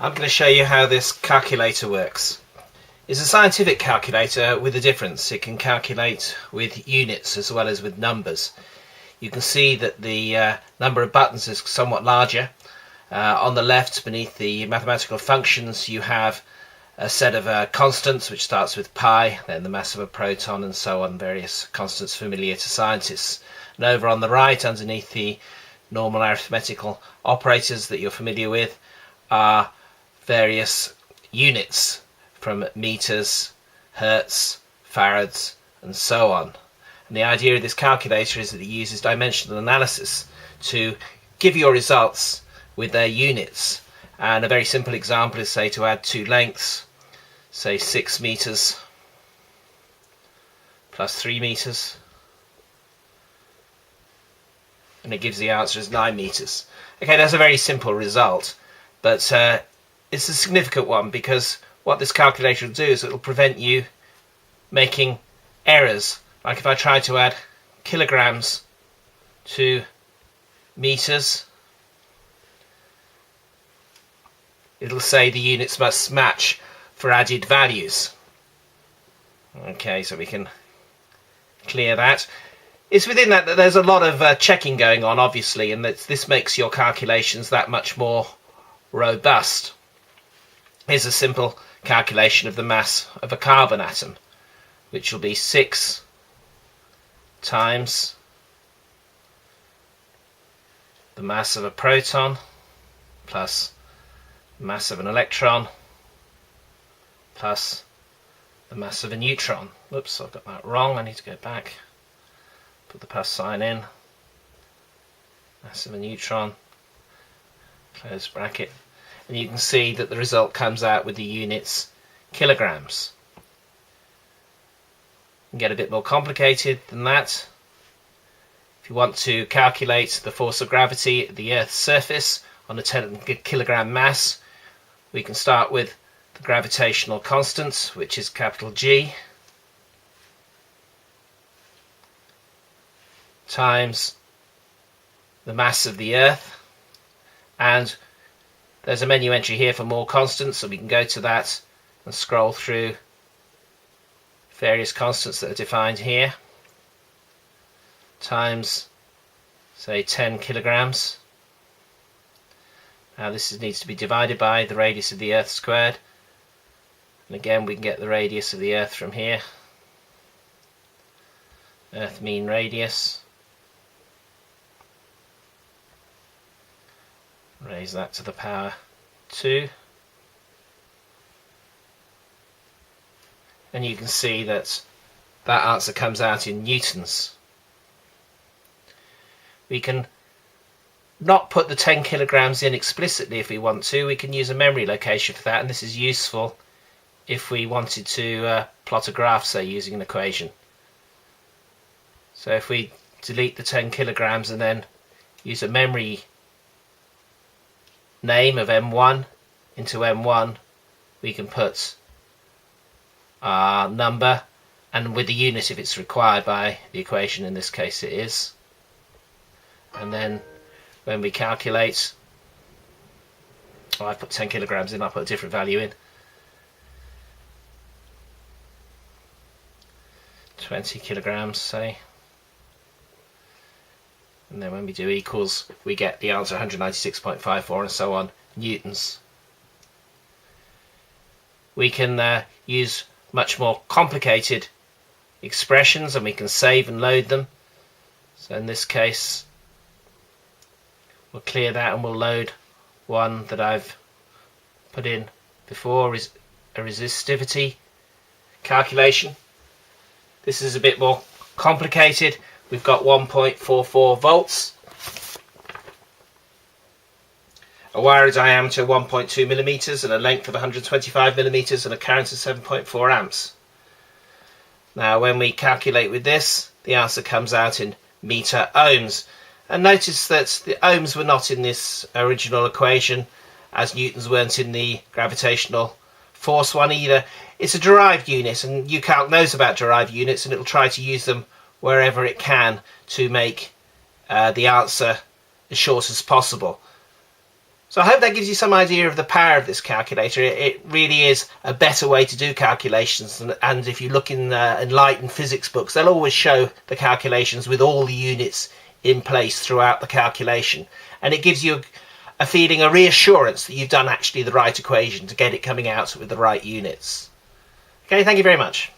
I'm going to show you how this calculator works. It's a scientific calculator with a difference. It can calculate with units as well as with numbers. You can see that the number of buttons is somewhat larger. On the left, beneath the mathematical functions, you have a set of constants which starts with pi, then the mass of a proton, and so on, various constants familiar to scientists. And over on the right, underneath the normal arithmetical operators that you're familiar with, are various units from meters, hertz, farads, and so on. And the idea of this calculator is that it uses dimensional analysis to give your results with their units. And a very simple example is, say, to add two lengths, say 6 meters plus 3 meters, and it gives the answer as 9 meters. Okay, that's a very simple result, but it's a significant one, because what this calculator will do is it will prevent you making errors. Like if I try to add kilograms to meters, it'll say the units must match for added values. Okay, so we can clear that. It's within that there's a lot of checking going on, obviously, and this makes your calculations that much more robust. Here's a simple calculation of the mass of a carbon atom, which will be 6 times the mass of a proton plus the mass of an electron plus the mass of a neutron. Whoops, I've got that wrong. I need to go back, put the plus sign in. Mass of a neutron, close bracket. And you can see that the result comes out with the units kilograms. You can get a bit more complicated than that. If you want to calculate the force of gravity at the Earth's surface on a 10 kilogram mass, we can start with the gravitational constant, which is capital G, times the mass of the Earth, and there's a menu entry here for more constants, so we can go to that and scroll through various constants that are defined here, times, say, 10 kilograms. Now this needs to be divided by the radius of the Earth squared, and again we can get the radius of the Earth from here, Earth mean radius. Raise that to the power 2, and you can see that that answer comes out in newtons. We can not put the 10 kilograms in explicitly if we want to. We can use a memory location for that, and this is useful if we wanted to plot a graph, say, using an equation. So if we delete the 10 kilograms and then use a memory name of M1 into M1, we can put our number, and with the unit if it's required by the equation, in this case it is, and then when we calculate, I put 10 kilograms in, I'll put a different value in, 20 kilograms say, and then when we do equals, we get the answer 196.54 and so on, newtons. We can use much more complicated expressions, and we can save and load them. So in this case, we'll clear that and we'll load one that I've put in before, is a resistivity calculation. This is a bit more complicated. We've got 1.44 volts, a wire diameter 1.2 millimeters and a length of 125 millimeters and a current of 7.4 amps. Now when we calculate with this, the answer comes out in meter ohms. And notice that the ohms were not in this original equation, as newtons weren't in the gravitational force one either. It's a derived unit, and UCalc knows about derived units, and it'll try to use them wherever it can to make the answer as short as possible. So I hope that gives you some idea of the power of this calculator. It really is a better way to do calculations, and if you look in enlightened physics books, they'll always show the calculations with all the units in place throughout the calculation, and it gives you a feeling, a reassurance that you've done actually the right equation to get it coming out with the right units. Okay, thank you very much.